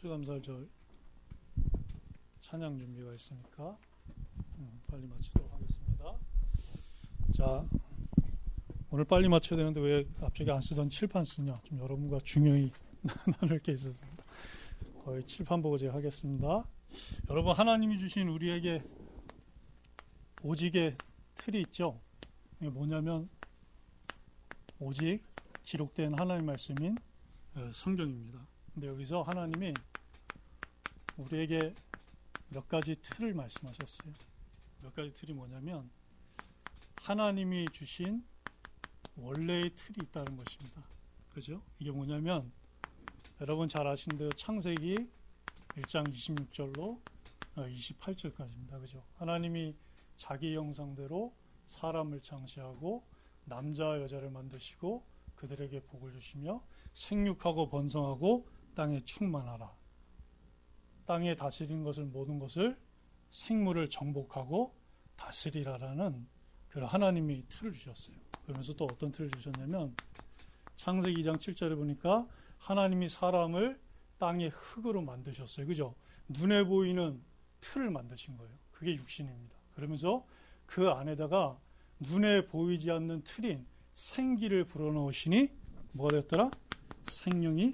추수감사절 찬양 준비가 있으니까 빨리 마치도록 하겠습니다. 자, 오늘 빨리 마쳐야 되는데 왜 갑자기 안 쓰던 칠판 쓰냐? 좀 여러분과 중요히 나눌 게 있었습니다. 거의 칠판 보고 제가 하겠습니다. 여러분, 하나님이 주신 우리에게 오직의 틀이 있죠? 이게 뭐냐면 오직 기록된 하나님의 말씀인 성경입니다. 근데 여기서 하나님이 우리에게 몇 가지 틀을 말씀하셨어요. 몇 가지 틀이 뭐냐면 하나님이 주신 원래의 틀이 있다는 것입니다. 그죠? 이게 뭐냐면 여러분 잘 아시는 대로 창세기 1장 26절로 28절까지입니다. 그죠? 하나님이 자기 형상대로 사람을 창시하고 남자와 여자를 만드시고 그들에게 복을 주시며 생육하고 번성하고 땅에 충만하라. 땅에 다스리는 것을 모든 것을 생물을 정복하고 다스리라라는 그런 하나님이 틀을 주셨어요. 그러면서 또 어떤 틀을 주셨냐면 창세기 2장 7절에 보니까 하나님이 사람을 땅의 흙으로 만드셨어요. 그죠? 눈에 보이는 틀을 만드신 거예요. 그게 육신입니다. 그러면서 그 안에다가 눈에 보이지 않는 틀인 생기를 불어넣으시니 뭐가 되었더라? 생명이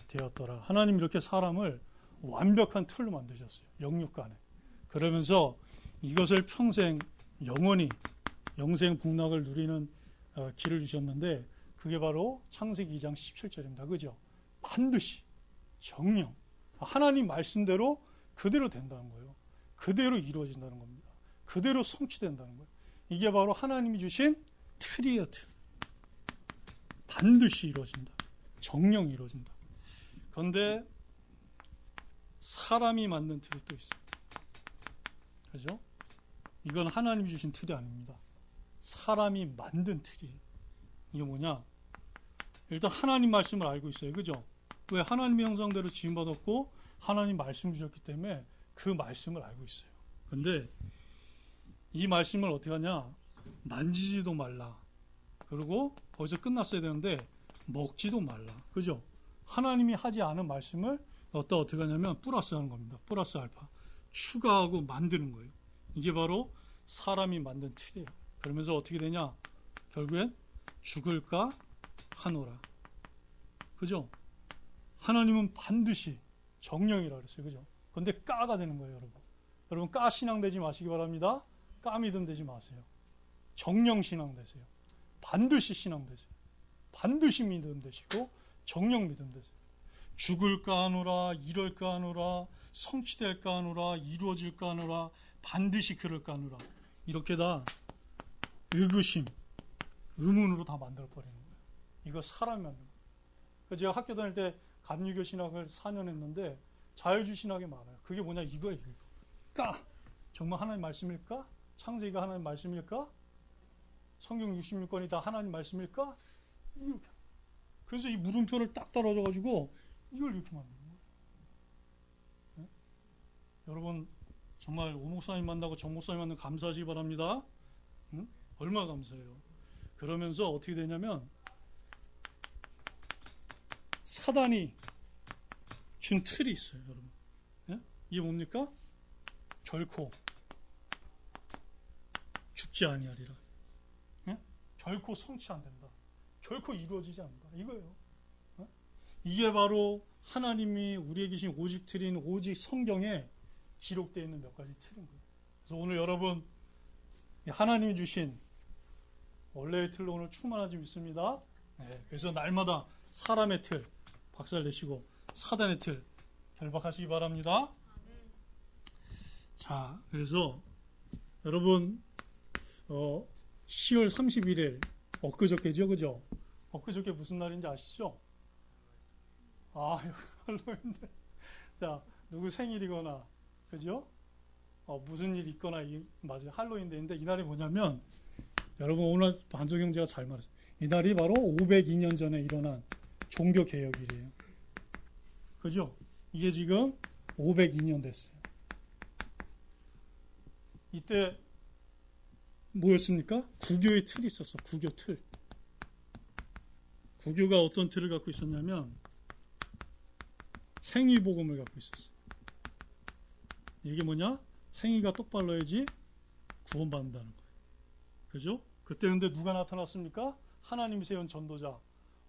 되었더라. 하나님 이렇게 사람을 완벽한 틀로 만드셨어요. 영육간에. 그러면서 이것을 평생 영원히 영생복락을 누리는 길을 주셨는데 그게 바로 창세기 2장 17절입니다. 그죠? 반드시 정령 하나님 말씀대로 그대로 된다는 거예요. 그대로 이루어진다는 겁니다. 그대로 성취된다는 거예요. 이게 바로 하나님이 주신 틀이에요. 틀. 반드시 이루어진다. 정령 이루어진다. 그런데 사람이 만든 틀이 또 있습니다. 그죠? 이건 하나님이 주신 틀이 아닙니다. 사람이 만든 틀이에요. 이게 뭐냐? 일단 하나님 말씀을 알고 있어요. 그죠? 왜? 하나님의 형상대로 지음받았고 하나님 말씀 주셨기 때문에 그 말씀을 알고 있어요. 근데 이 말씀을 어떻게 하냐? 만지지도 말라. 그리고 거기서 끝났어야 되는데 먹지도 말라. 그죠? 하나님이 하지 않은 말씀을 어떻게 하냐면 플러스 하는 겁니다. 플러스 알파. 추가하고 만드는 거예요. 이게 바로 사람이 만든 틀이에요. 그러면서 어떻게 되냐? 결국엔 죽을까 하노라. 그죠? 하나님은 반드시 정령이라 그랬어요. 그죠? 근데 까가 되는 거예요, 여러분. 여러분, 까 신앙 되지 마시기 바랍니다. 까 믿음 되지 마세요. 정령 신앙 되세요. 반드시 신앙 되세요. 반드시 믿음 되시고 정령 믿음 되세요. 죽을까 하노라, 이럴까 하노라, 성취될까 하노라, 이루어질까 하노라, 반드시 그럴까 하노라. 이렇게 다 의구심, 의문으로 다 만들어버리는 거예요. 이거 사람이 만든 거예요. 제가 학교 다닐 때 감리교 신학을 4년 했는데 자유주의 신학이 많아요. 그게 뭐냐? 이거예요. 이거. 까! 정말 하나님 말씀일까? 창세기가 하나님 말씀일까? 성경 66권이 다 하나님 말씀일까? 이렇게. 그래서 이 물음표를 딱 떨어져가지고 이걸 이렇게 만드는 거예요. 네? 여러분 정말 오 목사님 만나고 정 목사님 만나고 감사하시기 바랍니다. 응? 얼마나 감사해요. 그러면서 어떻게 되냐면 사단이 준 틀이 있어요. 여러분. 네? 이게 뭡니까? 결코 죽지 아니하리라. 네? 결코 성취 안 된다. 결코 이루어지지 않는다. 이거예요. 네? 이게 바로 하나님이 우리에게 주신 오직 틀인 오직 성경에 기록되어 있는 몇 가지 틀인 거예요. 그래서 오늘 여러분 하나님이 주신 원래의 틀로 오늘 충만하지 믿습니다. 네, 그래서 날마다 사람의 틀 박살내시고 사단의 틀 결박하시기 바랍니다. 자, 그래서 여러분 10월 31일 엊그저께죠, 그죠? 엊그저께 무슨 날인지 아시죠? 아, 할로윈데. 자, 누구 생일이거나, 그죠? 무슨 일이 있거나, 맞아요. 할로윈데인데, 이 날이 뭐냐면, 여러분, 오늘 반석 형제가 잘 말했어요. 이 날이 바로 502년 전에 일어난 종교개혁일이에요. 그죠? 이게 지금 502년 됐어요. 이때, 뭐였습니까? 구교의 틀이 있었어. 구교 틀. 구교가 어떤 틀을 갖고 있었냐면 행위복음을 갖고 있었어요. 이게 뭐냐? 행위가 똑바로 해야지 구원받는다는 거예요. 그죠? 그때 근데 누가 나타났습니까? 하나님이 세운 전도자.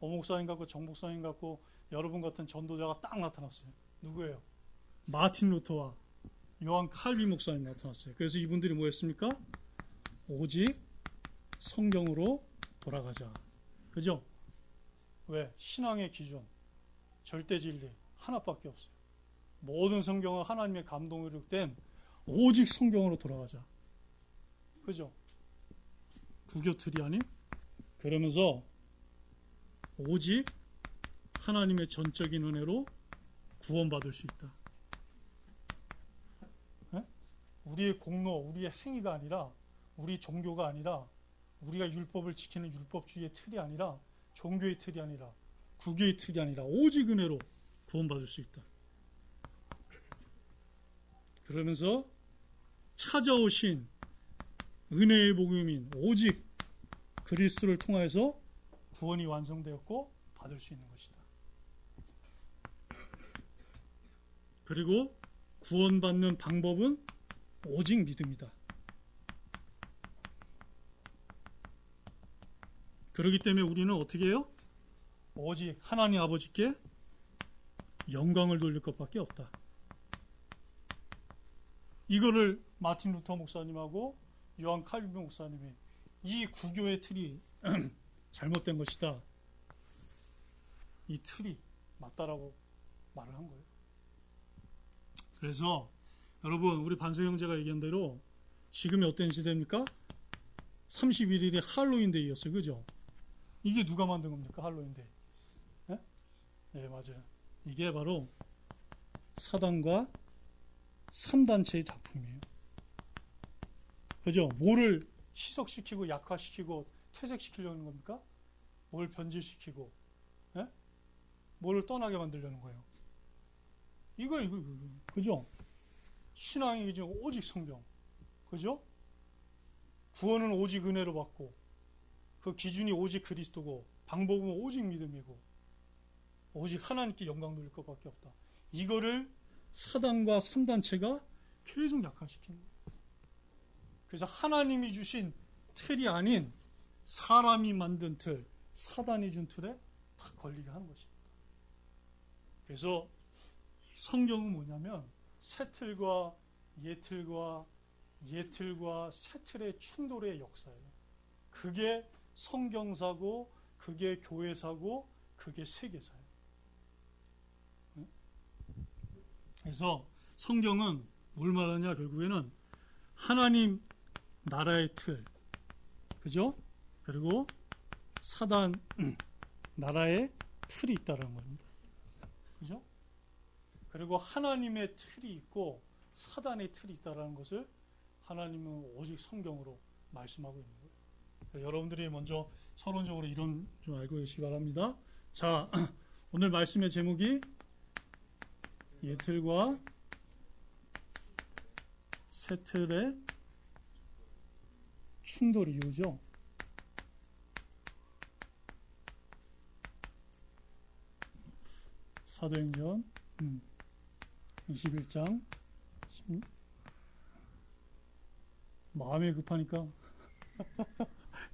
어목사님 같고 정목사님 같고 여러분 같은 전도자가 딱 나타났어요. 누구예요? 마틴 루터와 요한 칼비 목사님 나타났어요. 그래서 이분들이 뭐 했습니까? 오직 성경으로 돌아가자. 그죠? 왜? 신앙의 기준, 절대 진리 하나밖에 없어요. 모든 성경은 하나님의 감동으로 된 오직 성경으로 돌아가자. 그죠? 구교 틀이 아닌? 그러면서 오직 하나님의 전적인 은혜로 구원받을 수 있다. 네? 우리의 공로, 우리의 행위가 아니라, 우리 종교가 아니라, 우리가 율법을 지키는 율법주의의 틀이 아니라, 종교의 틀이 아니라, 구교의 틀이 아니라 오직 은혜로 구원받을 수 있다. 그러면서 찾아오신 은혜의 복음인 오직 그리스도를 통해서 구원이 완성되었고 받을 수 있는 것이다. 그리고 구원받는 방법은 오직 믿음이다. 그렇기 때문에 우리는 어떻게 해요? 오직 하나님 아버지께 영광을 돌릴 것밖에 없다. 이거를 마틴 루터 목사님하고 요한 칼빈 목사님이 이 구교의 틀이 잘못된 것이다. 이 틀이 맞다라고 말을 한 거예요. 그래서 여러분 우리 반석 형제가 얘기한 대로 지금이 어떤 시대입니까? 31일이 할로윈데이였어요. 그죠? 이게 누가 만든 겁니까? 할로윈데이. 네? 네, 맞아요. 이게 바로 사단과 3단체의 작품이에요. 그죠? 뭐를 희석시키고 약화시키고 퇴색시키려는 겁니까? 뭘 변질시키고 예? 뭐를 떠나게 만들려는 거예요. 이거. 그죠? 신앙의 기준 오직 성경. 그죠? 구원은 오직 은혜로 받고 그 기준이 오직 그리스도고 방법은 오직 믿음이고 오직 하나님께 영광 돌릴 것밖에 없다. 이거를 사단과 3단체가 계속 약화시키는 거예요. 그래서 하나님이 주신 틀이 아닌 사람이 만든 틀, 사단이 준 틀에 다 걸리게 하는 것입니다. 그래서 성경은 뭐냐면 새 틀과 예틀과 새 틀의 충돌의 역사예요. 그게 성경사고, 그게 교회사고, 그게 세계사예요. 그래서 성경은 뭘 말하냐? 결국에는 하나님 나라의 틀, 그죠? 그리고 사단 나라의 틀이 있다는 겁니다. 그죠? 그리고 하나님의 틀이 있고 사단의 틀이 있다는 것을 하나님은 오직 성경으로 말씀하고 있는 거예요. 여러분들이 먼저 서론적으로 이론 좀 알고 계시기 바랍니다. 자, 오늘 말씀의 제목이 예틀과 새틀의 충돌 이유죠. 사도행전 21장 마음이 급하니까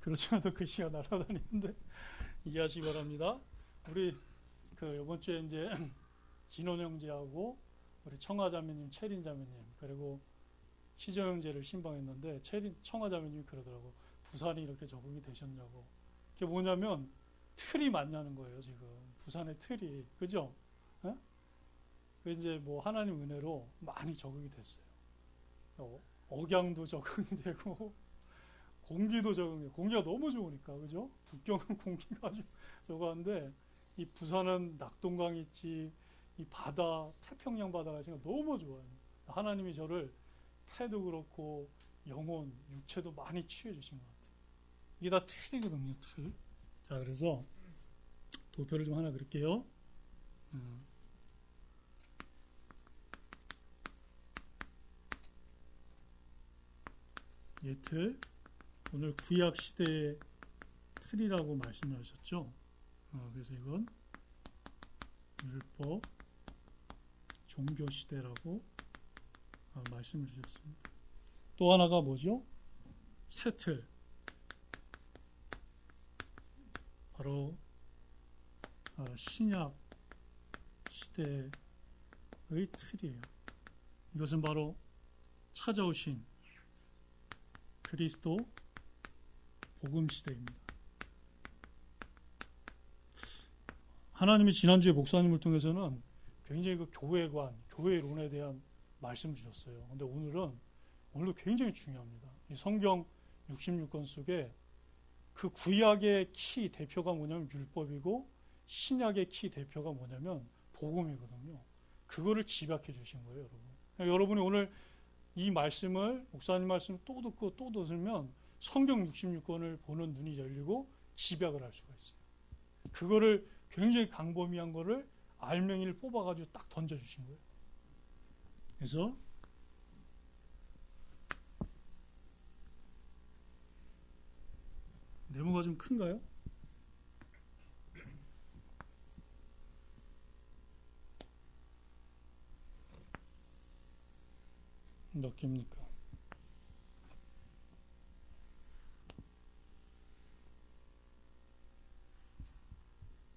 그렇지 않아도 글씨가 날아다니는데 이해하시기 바랍니다. 우리 이번 주에 이제 진원 형제하고 우리 청아자매님, 채린자매님 그리고 희정 형제를 신방했는데 청아자매님이 그러더라고. 부산이 이렇게 적응이 되셨냐고. 그게 뭐냐면 틀이 맞냐는 거예요. 지금 부산의 틀이, 그죠? 예? 그 이제 뭐 하나님 은혜로 많이 적응이 됐어요. 억양도 적응이 되고 공기도 적응이. 공기가 너무 좋으니까, 그죠? 북경은 공기가 아주 저거한데 이 부산은 낙동강 있지, 이 바다, 태평양 바다가 지금 너무 좋아요. 하나님이 저를 태도 그렇고 영혼, 육체도 많이 취해주신 것 같아요. 이게 다 틀이거든요, 틀. 자, 그래서 도표를 좀 하나 그릴게요. 예틀, 오늘 구약 시대의 틀이라고 말씀하셨죠. 그래서 이건 율법, 종교 시대라고 말씀을 주셨습니다. 또 하나가 뭐죠? 새틀. 바로 신약 시대의 틀이에요. 이것은 바로 찾아오신 그리스도 복음 시대입니다. 하나님이 지난주에 목사님을 통해서는 굉장히 그 교회관, 교회론에 대한 말씀을 주셨어요. 그런데 오늘도 굉장히 중요합니다. 이 성경 66권 속에 그 구약의 키 대표가 뭐냐면 율법이고 신약의 키 대표가 뭐냐면 복음이거든요. 그거를 집약해 주신 거예요, 여러분. 그러니까 여러분이 오늘 이 말씀을, 목사님 말씀을 또 듣고 또 들으면 성경 66권을 보는 눈이 열리고 집약을 할 수가 있어요. 그거를 굉장히 광범위한 거를 알맹이를 뽑아가지고 딱 던져주신 거예요. 그래서 네모가 좀 큰가요? 몇 개입니까?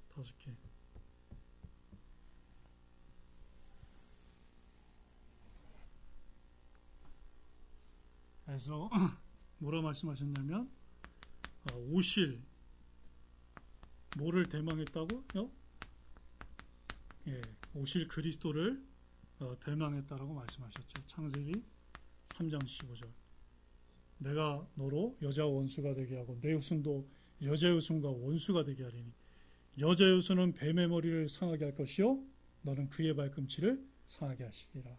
다섯 개. 그래서 뭐라 말씀하셨냐면 오실 뭐를 대망했다고요? 예, 오실 그리스도를 대망했다라고 말씀하셨죠. 창세기 3장 15절. 내가 너로 여자와 원수가 되게 하고 내 후손도 여자의 후손과 원수가 되게 하리니 여자의 후손은 뱀의 머리를 상하게 할 것이요 너는 그의 발꿈치를 상하게 하시리라.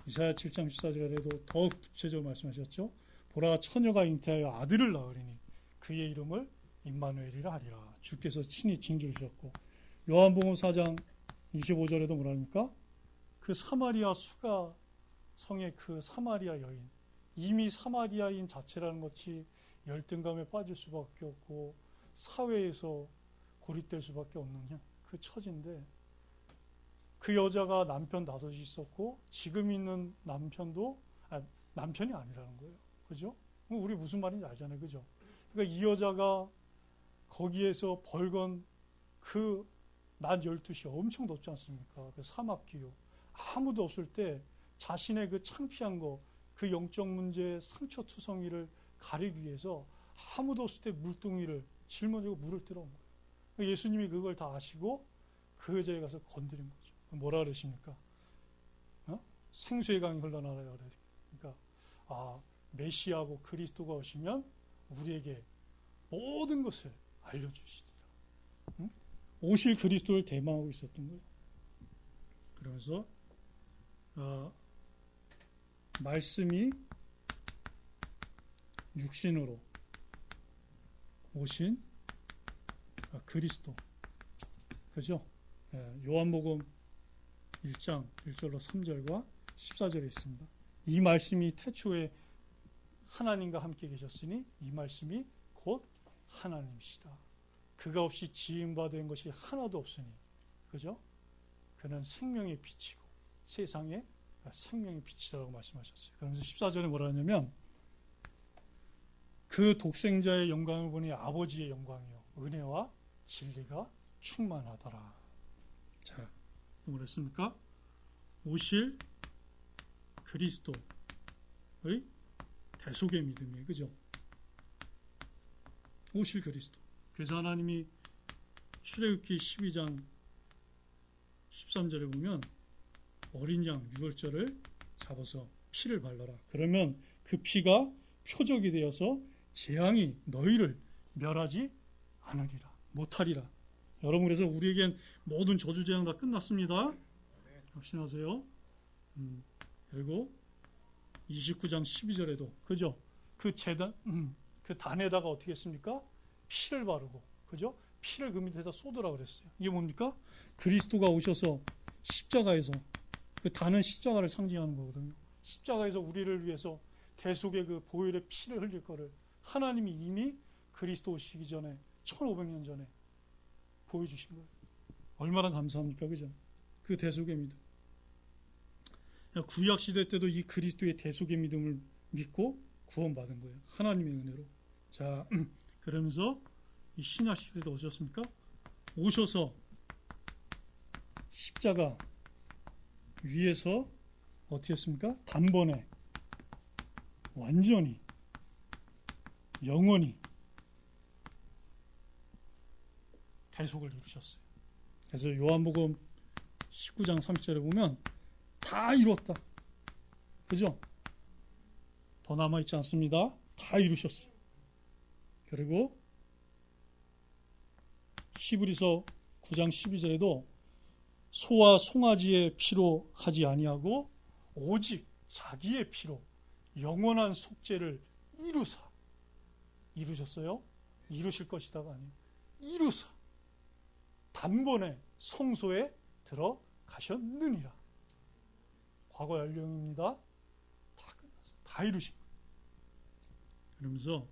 이사야 7장 14절에도 더 구체적으로 말씀하셨죠. 보라 처녀가 잉태하여 아들을 낳으리니 그의 이름을 임마누엘이라 하리라. 주께서 친히 징조를 주셨고 요한복음 4장 25절에도 뭐랍니까? 그 사마리아 수가 성의 그 사마리아 여인, 이미 사마리아인 자체라는 것이 열등감에 빠질 수밖에 없고 사회에서 고립될 수밖에 없는 그 처지인데 그 여자가 남편 5이 있었고 지금 있는 남편도 남편이 아니라는 거예요. 그죠? 우리 무슨 말인지 알잖아요. 그죠? 그러니까 이 여자가 거기에서 벌건 그 낮 12시 엄청 덥지 않습니까? 그 사막 기후. 아무도 없을 때 자신의 그 창피한 거, 그 영적 문제의 상처 투성이를 가리기 위해서 아무도 없을 때 물동이를 짊어지고 물을 들어온 거예요. 예수님이 그걸 다 아시고 그 여자에 가서 건드린 거죠. 뭐라 그러십니까? 생수의 강이 흘러나가라 그러니까 메시아고 그리스도가 오시면 우리에게 모든 것을 알려주시리라. 오실 그리스도를 대망하고 있었던 거예요. 그러면서 말씀이 육신으로 오신 그리스도. 그죠? 요한복음 1장 1절로 3절과 14절에 있습니다. 이 말씀이 태초에 하나님과 함께 계셨으니 이 말씀이 곧 하나님이시다. 그가 없이 지음바 된 것이 하나도 없으니 그죠? 그는 생명의 빛이고 세상에 생명의 빛이라고 말씀하셨어요. 그러면서 14절에 뭐라 하냐면 그 독생자의 영광을 보니 아버지의 영광이요 은혜와 진리가 충만하더라. 자, 뭐라 했습니까? 오실 그리스도의 대속의 믿음이에요. 그죠? 오실 그리스도. 그래서 하나님이 출애굽기 12장 13절에 보면 어린 양 유월절을 잡아서 피를 발라라. 그러면 그 피가 표적이 되어서 재앙이 너희를 멸하지 않으리라. 못하리라. 여러분 그래서 우리에겐 모든 저주 재앙 다 끝났습니다. 확신하세요. 그리고 29장 12절에도 그죠? 그 제단 그 단에다가 어떻게 했습니까? 피를 바르고 그죠? 피를 그 밑에다 쏟으라 그랬어요. 이게 뭡니까? 그리스도가 오셔서 십자가에서 그 단은 십자가를 상징하는 거거든요. 십자가에서 우리를 위해서 대속의 그 보혈의 피를 흘릴 거를 하나님이 이미 그리스도 오시기 전에 1500년 전에 보여주신 거예요. 얼마나 감사합니까? 그죠? 그 대속의 믿음. 구약 시대 때도 이 그리스도의 대속의 믿음을 믿고 구원받은 거예요. 하나님의 은혜로. 자, 그러면서 이 신약 시대도 오셨습니까? 오셔서 십자가 위에서 어떻게 했습니까? 단번에 완전히 영원히 대속을 이루셨어요. 그래서 요한복음 19장 30절에 보면 다 이뤘다. 그죠? 더 남아있지 않습니다. 다 이루셨어요. 그리고 히브리서 9장 12절에도 소와 송아지의 피로 하지 아니하고 오직 자기의 피로 영원한 속죄를 이루셨어요. 이루실 것이다가 아니에요. 이루사 단번에 성소에 들어가셨느니라. 과거 연령입니다. 다 끝났어요. 다 이루신 거예요. 그러면서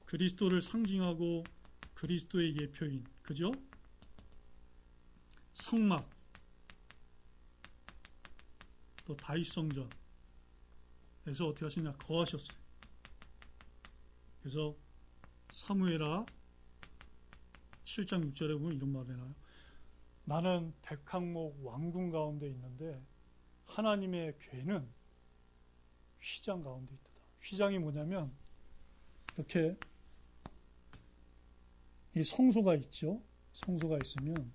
그리스도를 상징하고 그리스도의 예표인, 그죠? 성막, 또 다윗 성전에서 어떻게 하시냐? 거하셨어요. 그래서 사무엘하 7장 6절에 보면 이런 말을 해놔요. 나는 백항목 왕궁 가운데 있는데 하나님의 궤는 휘장 가운데 있다. 휘장이 뭐냐면 이렇게 이 성소가 있죠. 성소가 있으면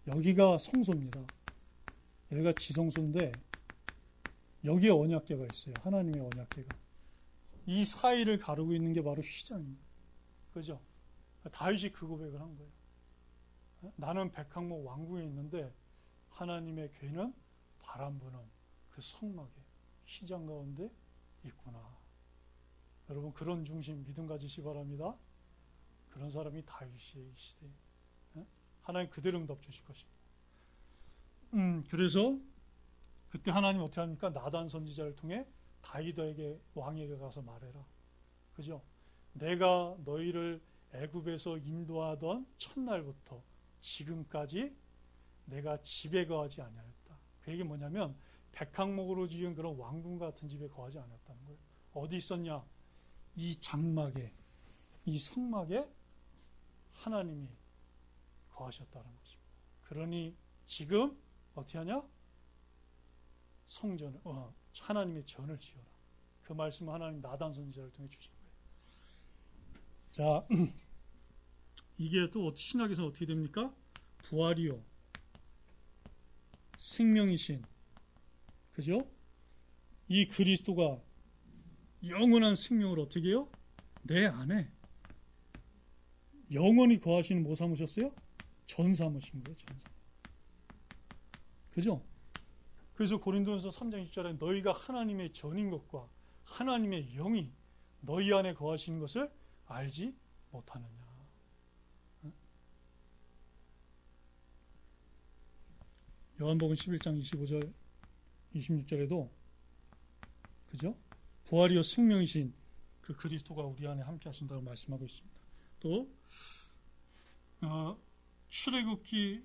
여기가 성소입니다. 여기가 지성소인데 여기에 언약궤가 있어요. 하나님의 언약궤가. 이 사이를 가르고 있는 게 바로 휘장입니다. 그죠? 다윗이 그 고백을 한 거예요. 나는 백항목 왕궁에 있는데 하나님의 궤는 바람 부는 그 성막에 휘장 가운데 있구나. 여러분 그런 중심 믿음 가지시 바랍니다. 그런 사람이 다윗이에요. 이 시대에. 하나님 그대로 응답 주실 것입니다. 그래서 그때 하나님 어떻게 합니까? 나단 선지자를 통해 다윗에게 왕에게 가서 말해라. 그죠? 내가 너희를 애굽에서 인도하던 첫날부터 지금까지 내가 집에 거하지 아니하였다. 그 얘기 뭐냐면 백항목으로 지은 그런 왕궁 같은 집에 거하지 않았다는 거예요. 어디 있었냐? 이 장막에, 이 성막에 하나님이 거하셨다는 것입니다. 그러니 지금 어떻게 하냐? 성전을 하나님의 전을 지어라. 그 말씀을 하나님 나단 선지자를 통해 주신 거예요. 자, 이게 또 신약에서는 어떻게 됩니까? 부활이요 생명이신, 그죠? 이 그리스도가 영원한 생명을 어떻게 해요? 내 안에 영원히 거하시는 뭐 삼으셨어요? 전 삼으신 거예요. 전 삼. 그죠? 그래서 고린도전서 3장 10절에 너희가 하나님의 전인 것과 하나님의 영이 너희 안에 거하시는 것을 알지 못하느냐. 요한복음 11장 25절 26절에도 그죠? 부활이요 생명이신 그 그리스도가 우리 안에 함께 하신다고 말씀하고 있습니다. 또 출애굽기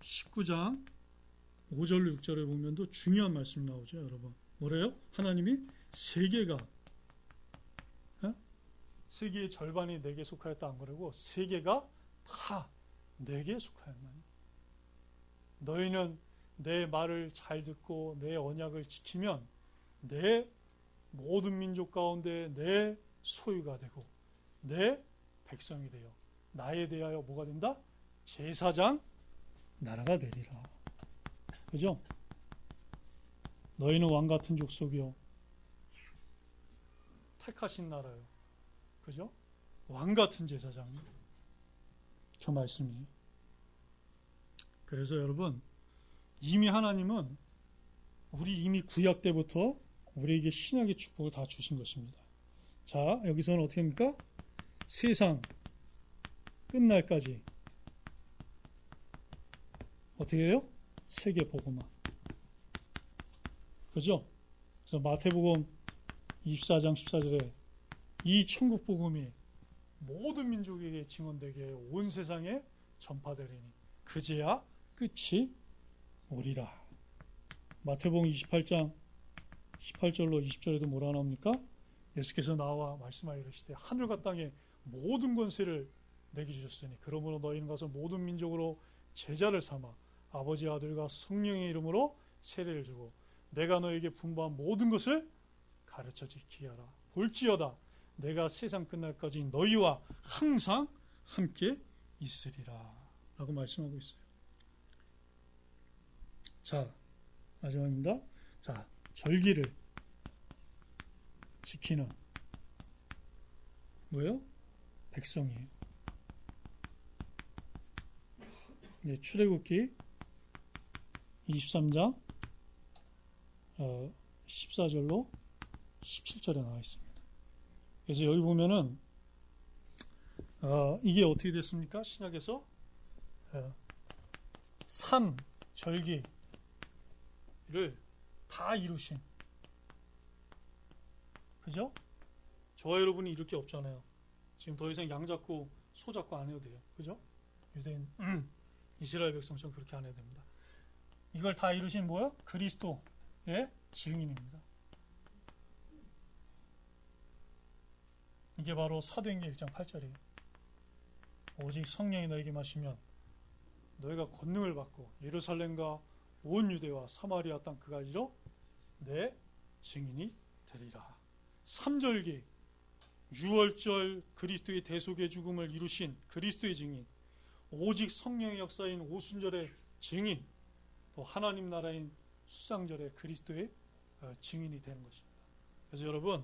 19장 5절로 6절에 보면 또 중요한 말씀이 나오죠. 여러분 뭐래요? 하나님이 세계가 세계의 절반이 내게 속하였다 안 그러고 세계가 다 내게 속하였나니 너희는 내 말을 잘 듣고 내 언약을 지키면 내 모든 민족 가운데 내 소유가 되고 내 백성이 되어 나에 대하여 뭐가 된다? 제사장 나라가 되리라. 그죠? 너희는 왕같은 족속이요 택하신 나라요. 그죠? 왕같은 제사장. 그 말씀이. 그래서 여러분 이미 하나님은 우리 이미 구약 때부터 우리에게 신약의 축복을 다 주신 것입니다. 자, 여기서는 어떻게 합니까? 세상 끝날까지 어떻게 해요? 세계 복음화. 그죠? 그래서 마태복음 24장 14절에 이 천국 복음이 모든 민족에게 증언되게 온 세상에 전파되리니 그제야 끝이 오리라. 마태복음 28장 18절로 20절에도 뭐라 나옵니까? 예수께서 나와 말씀하여 이르시되 하늘과 땅의 모든 권세를 내게 주셨으니 그러므로 너희는 가서 모든 민족으로 제자를 삼아 아버지 아들과 성령의 이름으로 세례를 주고 내가 너에게 분부한 모든 것을 가르쳐 지키게 하라. 볼지어다 내가 세상 끝날까지 너희와 항상 함께 있으리라 라고 말씀하고 있어요. 자, 마지막입니다. 자, 절기를 지키는 뭐예요? 백성이에요. 네, 출애굽기 23장 14절로 17절에 나와 있습니다. 그래서 여기 보면은 이게 어떻게 됐습니까? 신약에서 3절기를 다 이루신, 그죠? 저와 여러분이 이럴 게 없잖아요. 지금 더 이상 양 잡고 소 잡고 안 해도 돼요. 그죠? 유대인 이스라엘 백성처럼 그렇게 안 해도 됩니다. 이걸 다 이루신 뭐요? 그리스도의 증인입니다. 이게 바로 사도행전 1장 8절이에요. 오직 성령이 너에게 마시면 너희가 권능을 받고 예루살렘과 온 유대와 사마리아 땅 그가지로 내 증인이 되리라. 3절기 6월절 그리스도의 대속의 죽음을 이루신 그리스도의 증인, 오직 성령의 역사인 오순절의 증인, 또 하나님 나라인 수상절의 그리스도의 증인이 되는 것입니다. 그래서 여러분,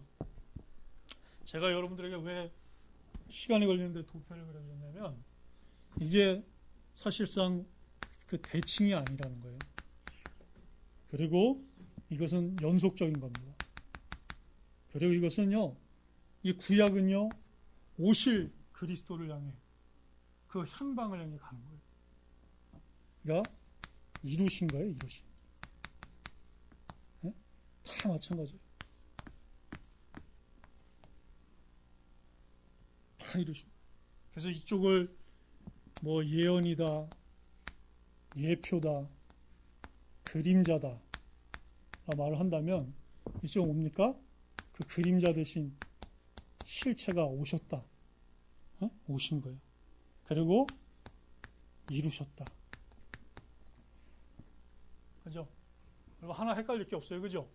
제가 여러분들에게 왜 시간이 걸리는데 도표를 그려줬냐면 이게 사실상 그 대칭이 아니라는 거예요. 그리고 이것은 연속적인 겁니다. 그리고 이것은요, 이 구약은요, 오실 그리스도를 향해 그 향방을 향해 가는 거예요. 그러니까 이루신 거예요, 이루신. 네? 다 마찬가지예요. 다 이루신 거예요. 그래서 이쪽을 뭐 예언이다, 예표다, 그림자다 말을 한다면 이쪽 뭡니까? 그 그림자 대신 실체가 오셨다. 오신 거예요. 그리고 이루셨다. 그죠? 그리고 하나 헷갈릴 게 없어요. 그죠?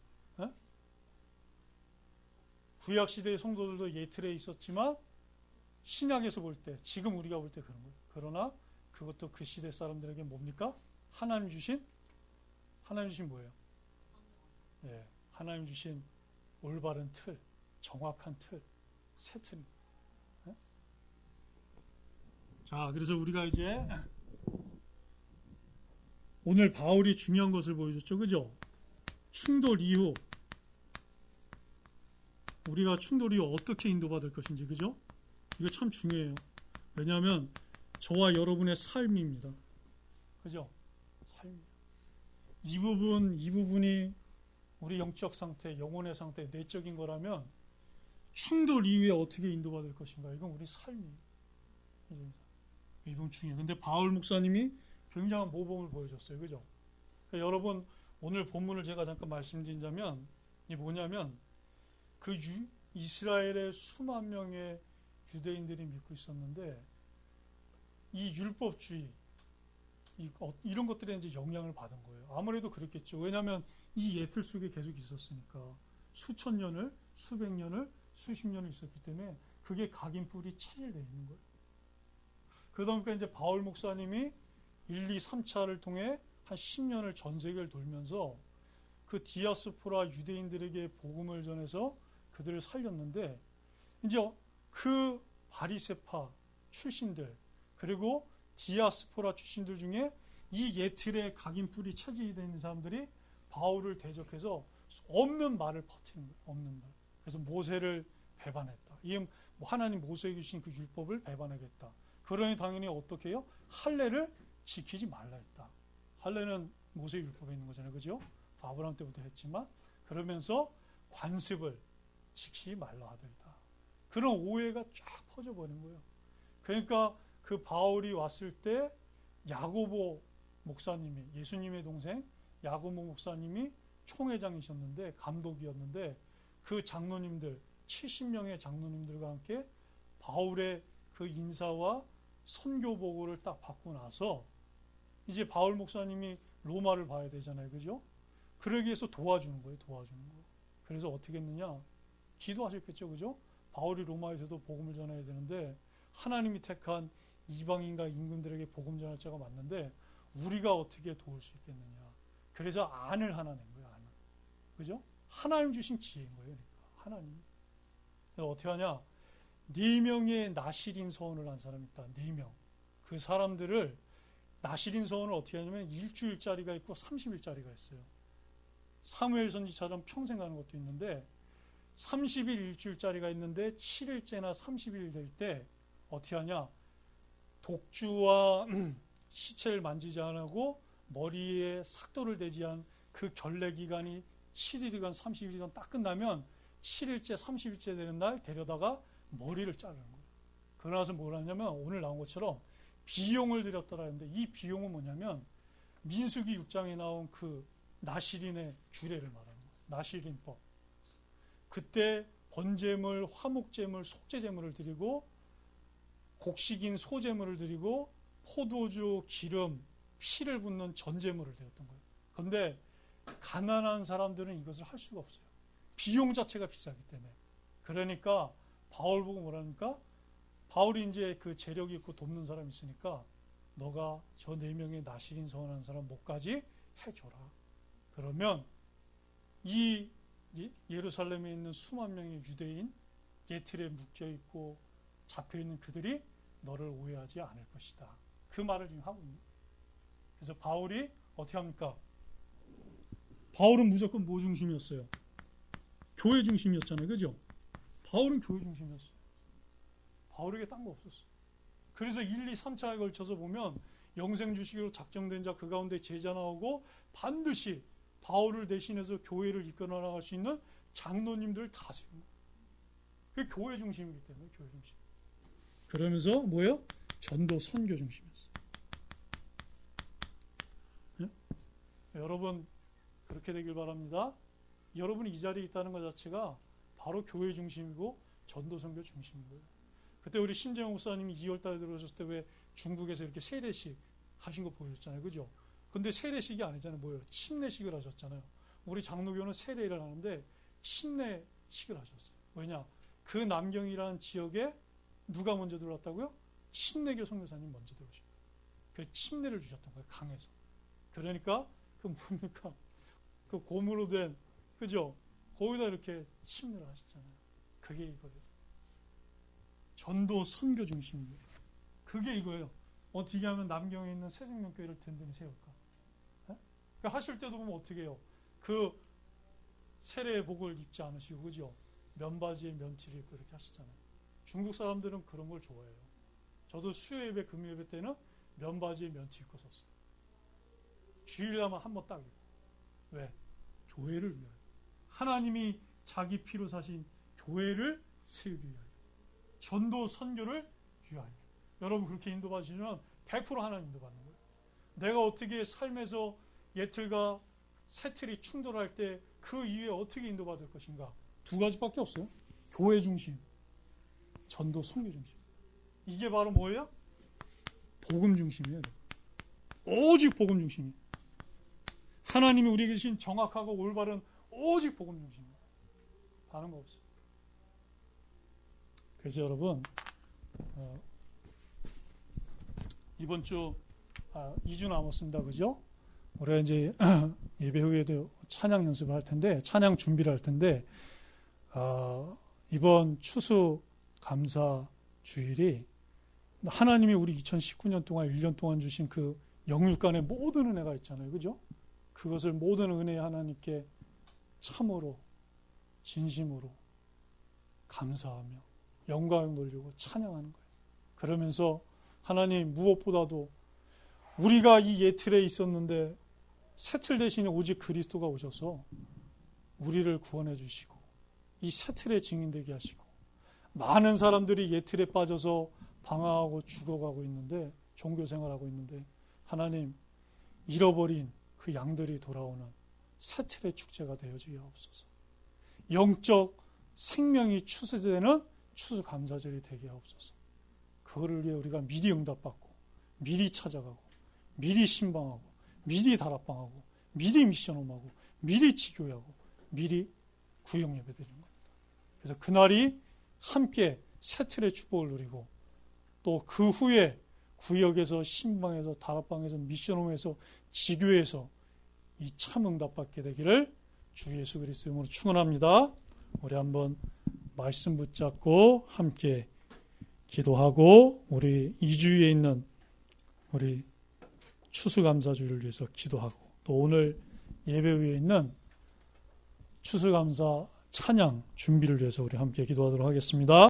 구약시대의 성도들도 예틀에 있었지만 신약에서 볼 때, 지금 우리가 볼 때 그런 거예요. 그러나 그것도 그 시대 사람들에게 뭡니까? 하나님 주신 뭐예요? 예, 하나님 주신 올바른 틀, 정확한 틀, 새 틀입니다. 예? 자, 그래서 우리가 이제 오늘 바울이 중요한 것을 보여줬죠. 그죠? 충돌 이후 우리가 충돌 이후 어떻게 인도받을 것인지, 그죠? 이거 참 중요해요. 왜냐하면 저와 여러분의 삶입니다. 그죠? 삶. 이 부분이 우리 영적 상태, 영혼의 상태, 내적인 거라면 충돌 이후에 어떻게 인도받을 것인가? 이건 우리 삶이에요. 이건 중요해요. 근데 바울 목사님이 굉장한 모범을 보여줬어요. 그죠? 그러니까 여러분, 오늘 본문을 제가 잠깐 말씀드리자면, 이게 뭐냐면, 이스라엘의 수만 명의 유대인들이 믿고 있었는데, 이 율법주의, 이런 것들에 이제 영향을 받은 거예요. 아무래도 그랬겠죠. 왜냐하면 이 예틀 속에 계속 있었으니까. 수천 년을, 수백 년을, 수십 년을 있었기 때문에 그게 각인뿔이 체질되어 있는 거예요. 그러다 보니까 이제 바울 목사님이 1, 2, 3차를 통해 한 10년을 전 세계를 돌면서 그 디아스포라 유대인들에게 복음을 전해서 그들을 살렸는데, 이제 그 바리새파 출신들, 그리고 디아스포라 출신들 중에 이 예틀의 각인뿔이 차지되어 있는 사람들이 바울을 대적해서 없는 말을 퍼뜨린 거예요. 없는 말. 그래서 모세를 배반했다. 이게 하나님 모세에게 주신 그 율법을 배반하겠다. 그러니 당연히 어떻게 해요? 할례를 지키지 말라 했다. 할례는 모세 율법에 있는 거잖아요. 그죠? 아브라함 때부터 했지만, 그러면서 관습을 지키지 말라 하더이다. 그런 오해가 쫙 퍼져버린 거예요. 그러니까 그 바울이 왔을 때 야고보 목사님이, 예수님의 동생 야고보 목사님이 총회장이셨는데, 감독이었는데, 그 장로님들 70명의 장로님들과 함께 바울의 그 인사와 선교 보고를 딱 받고 나서 이제 바울 목사님이 로마를 봐야 되잖아요. 그죠? 그러기 위해서 도와주는 거예요. 도와주는 거. 그래서 어떻게 했느냐? 기도하셨겠죠. 그죠? 바울이 로마에서도 복음을 전해야 되는데 하나님이 택한 이방인과 임금들에게 복음 전할 자가 맞는데 우리가 어떻게 도울 수 있겠느냐? 그래서 안을 하나 낸 거예요. 안을. 그죠? 하나님 주신 지혜인 거예요. 그러니까 하나님. 그래서 어떻게 하냐? 4명의 나실인 서원을 한 사람이 있다. 4명. 그 사람들을 나실인 서원을 어떻게 하냐면 일주일짜리가 있고 30일짜리가 있어요. 사무엘 선지처럼 평생 가는 것도 있는데 30일 일주일짜리가 있는데 7일째나 30일 될 때 어떻게 하냐? 독주와 시체를 만지지 않고 머리에 삭도를 대지 않은 그 결례 기간이 7일이건 30일이건 딱 끝나면 7일째 30일째 되는 날 데려다가 머리를 자르는 거예요. 그러나서 뭘 하냐면 오늘 나온 것처럼 비용을 드렸더라 했는데 이 비용은 뭐냐면 민수기 6장에 나온 그 나실인의 규례를 말하는 거예요. 나실인법. 그때 번제물, 화목제물, 속죄제물을 드리고 곡식인 소제물을 드리고 포도주, 기름, 피를 붓는 전제물을 드렸던 거예요. 그런데 가난한 사람들은 이것을 할 수가 없어요. 비용 자체가 비싸기 때문에. 그러니까 바울 보고 뭐라니까? 바울이 이제 그 재력이 있고 돕는 사람이 있으니까 너가 저 4명의 나실인 서원하는 사람 목까지 해줘라. 그러면 이 예루살렘에 있는 수만 명의 유대인 예틀에 묶여있고 잡혀있는 그들이 너를 오해하지 않을 것이다. 그 말을 지금 하고 있는 거예요. 그래서 바울이 어떻게 합니까? 바울은 무조건 뭐 중심이었어요? 교회 중심이었잖아요. 그죠? 바울은 교회 중심이었어요. 바울에게 딴 거 없었어요. 그래서 1, 2, 3차에 걸쳐서 보면 영생 주시기로 작정된 자 그 가운데 제자 나오고 반드시 바울을 대신해서 교회를 이끌어 나갈 수 있는 장로님들을 다 세운 거예요. 그게 교회 중심이기 때문에 교회 중심. 그러면서 뭐예요? 전도 선교 중심이었어요. 네? 여러분 그렇게 되길 바랍니다. 여러분이 이 자리에 있다는 것 자체가 바로 교회 중심이고 전도 선교 중심인 거예요. 그때 우리 심재영 목사님이 2월달에 들어오셨을 때 왜 중국에서 이렇게 세례식 하신 거 보여줬잖아요. 그죠? 근데 세례식이 아니잖아요. 뭐예요? 침례식을 하셨잖아요. 우리 장로교는 세례를 하는데 침례식을 하셨어요. 왜냐? 그 남경이라는 지역에 누가 먼저 들어왔다고요? 침례교 선교사님 먼저 들어오신 거예요. 그 침례를 주셨던 거예요. 강에서. 그러니까 그 뭡니까? 그 고무로 된 그죠? 거기다 이렇게 침례를 하셨잖아요. 그게 이거예요. 전도 선교 중심이에요. 그게 이거예요. 어떻게 하면 남경에 있는 새생명교회를 든든히 세울까? 네? 그러니까 하실 때도 보면 어떻게 해요? 그 세례의 복을 입지 않으시고 그죠? 면바지에 면티를 입고 이렇게 하시잖아요. 중국 사람들은 그런 걸 좋아해요. 저도 수요예배, 금요예배 때는 면바지에 면티 입고 섰어요. 주일날만 한 번 딱 입고. 왜? 교회를 위하여. 하나님이 자기 피로 사신 교회를 세우기 위하여. 전도 선교를 위하여. 여러분 그렇게 인도받으시면 100% 하나님 인도받는 거예요. 내가 어떻게 삶에서 예틀과 새틀이 충돌할 때 그 이후에 어떻게 인도받을 것인가? 2가지밖에 없어요. 교회 중심, 전도 선교 중심. 이게 바로 뭐예요? 복음 중심이에요. 오직 복음 중심이에요. 하나님이 우리에게 주신 정확하고 올바른 오직 복음 중심이에요. 다른 거 없어요. 그래서 여러분 이번 주 2주 남았습니다. 그죠? 우리가 이제 예배 후에도 찬양 연습을 할 텐데 찬양 준비를 할 텐데 이번 추수 감사 주일이 하나님이 우리 2019년 동안 1년 동안 주신 그 영육간의 모든 은혜가 있잖아요. 그죠? 그것을 모든 은혜의 하나님께 참으로 진심으로 감사하며 영광을 돌리고 찬양하는 거예요. 그러면서 하나님 무엇보다도 우리가 이 예틀에 있었는데 새틀 대신에 오직 그리스도가 오셔서 우리를 구원해 주시고 이 새틀에 증인되게 하시고 많은 사람들이 예틀에 빠져서 방황하고 죽어가고 있는데 종교생활하고 있는데 하나님, 잃어버린 그 양들이 돌아오는 새틀의 축제가 되어주옵소서. 영적 생명이 추수되는 추수감사절이 되게 하옵소서. 그거를 위해 우리가 미리 응답받고, 미리 찾아가고, 미리 신방하고, 미리 다락방하고, 미리 미션홈하고, 미리 지교하고, 미리 구역 예배 드리는 겁니다. 그래서 그날이 함께 새틀의 축복을 누리고, 또 그 후에 구역에서, 신방에서, 다락방에서, 미션홈에서, 지교에서 이 참 응답받게 되기를 주 예수 그리스도 이름으로 축원합니다. 우리 한번 말씀 붙잡고 함께 기도하고, 우리 이주위에 있는 우리 추수감사주를 위해서 기도하고, 또 오늘 예배 위에 있는 추수감사 찬양 준비를 위해서 우리 함께 기도하도록 하겠습니다.